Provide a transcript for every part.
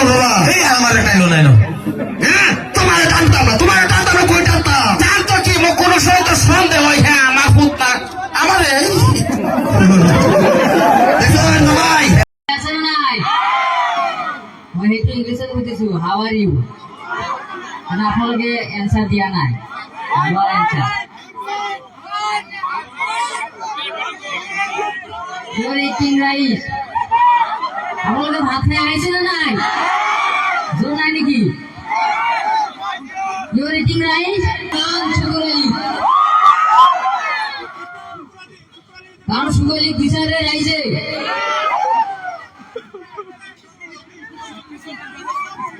বাবা এই আমার টাইলো নাই হ্যাঁ তোমার টানতাম না কই টানতাম জানতো কি মো কোনো সময় তো সন্দেহ হয় হ্যাঁ আমার পুত্তা আমার দেখো ভাই Lesson 9. মই সেইটো ইংলিছত সুধিছো হাউ আর ইউ মানে আপোনালোকে এনসার দিয়া নাই লোৱাৰ answer you are eating rice আপোনালোকে ভাত খাই আহিছে নে নাই জোৰ নাই নেকি ইউ আর ইটিং রাইস কারণ সুগলি বিচারে রাইছে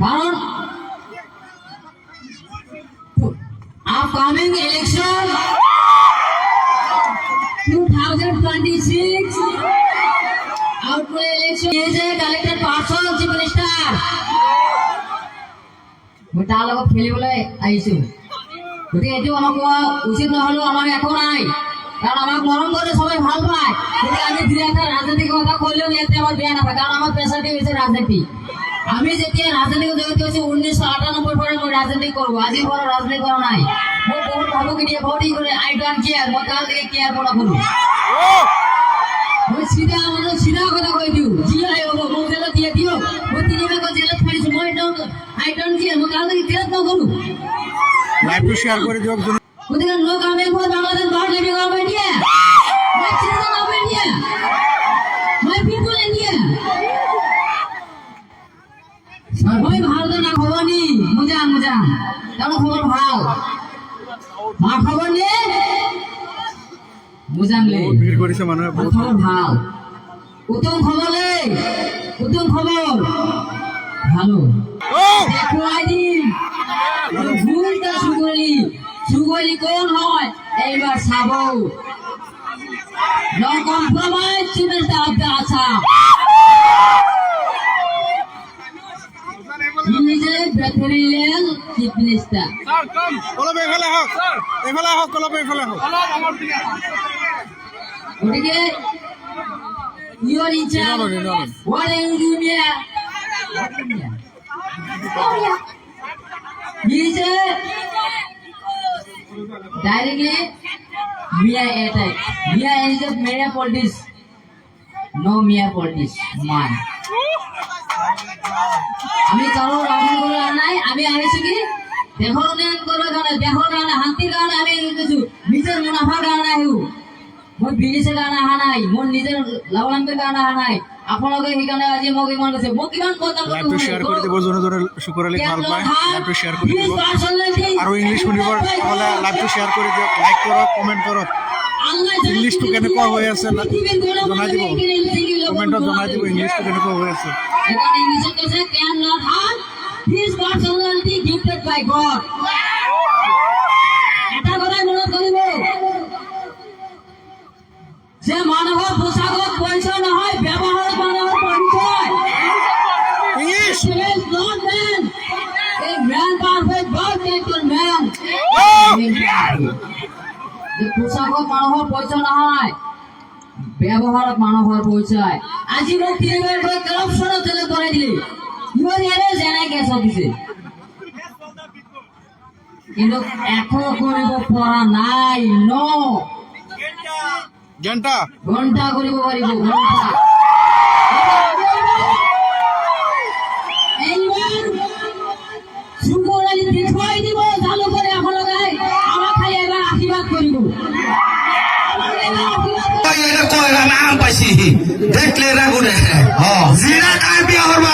কারণ upcoming election 2026 outgoing election is a collected person chief minister মই তাৰ লগত খেলিবলৈ আহিছো গতিকে এইটো আমাক উচিত নহলেও আমাৰ একো নাই কারণ আমাক মৰম করে সবাই ভাল পায় গতিকে আমি ধীরে একটা রাজনৈতিক কথা কইলেও এতে আমার বেয়া না কারণ আমার পেশাটি হয়েছে রাজনীতি আমি যেতিয়া রাজনীতি জড়িত হয়েছি 1998 পরে মই রাজনীতি করবো আজি বড় রাজনীতি করা নাই মই বহুত ভাবো কি দিয়ে ভোটিং করে আই ডোন্ট কেয়ার মই কাল থেকে কেয়ার করা করবো মই সিধা কথা কই দিও জি আই হবো মই জেলা দিয়ে দিও মই তিনি মাস জেলা থাইছো মই আই ডোন্ট কেয়ার মই কাল থেকে কেয়ার না করব লাইভ শেয়ার করে দিও গতিকে লোক আমি for Bangladesh government government India my citizen of India my people India সবাই ভালো না খবর নি মুজান কারণ খবর ভালো মা খবর নে মুজান লে ভিড় করেছে মানুষ বহুত খবর ভালো উত্তম খবর ভালো দেখো আইদি ভুলটা সুগলি কোন হয় এইবার সাবো no compromise to the Assam he is a Brazilian chief minister কলবে এফালে হোক কলবে এফালে হোক গতিকে you are in charge what are you doing here he is a directly Mia attack. Mia is the mere politics. No mere politics. Man. আমি কারো রাজনীতি করে নাই আমি আইছি কি দেহর উন্নয়ন করার কারণে দেহর কারণে শান্তির কারণে আমি কিছু নিজের মুনাফার কারণে আহিও মই বিজনেসের কারণে আহা নাই মোৰ নিজের লাভালাভের কারণে আহা নাই আপোনালোকে সেইকাৰণে আজি মোক ইমান কৈছে মোক কিমান বদনাম লাইভটো শেয়ার করে দিব জনে শুকুৰ আলী ভাল পায় লাইভটো শেয়ার করে দিব আৰু ইংলিশ শুনিবৰ হলে লাইভটো শেয়ার করে দিও লাইক কৰক কমেন্ট কৰক ইংলিশটো কেনেকুৱা হৈ আছে জনাই দিব কমেন্টত জনাই দিব ইংলিশটো কেনেকুৱা হৈ আছে এখানে ইংলিশে কৈছে can not harm his personality gifted by God এটা কথা মনত কৰিব যে মানুহৰ পোছাকত পইচা নহয় ব্যৱহাৰত মানুহৰ পৰিচয় English is not man a man perfect God created man যে পোছাকত মানুহৰ পইচা নহয় ব্যৱহাৰত মানুহৰ পৰিচয় আজি মোক তিনিবাৰ গৈ কৰাপশ্যনত জেলত ভৰাই দিলে ইমান এনে জেনাই কেছ দিছে কিন্তু একো কৰিব পৰা নাই ন ঘণ্টা কৰিব পাৰিব ঘণ্টা এইবাৰ সুকুৰ আলী দেখুৱাই দিব চালু কৰি আপোনালোকে আমাক খালি এবাৰ আশীৰ্বাদ কৰিব এটা কয় আমি আম পাইছি দেখলে রাগুনে জিরা কার বিয়া হরবা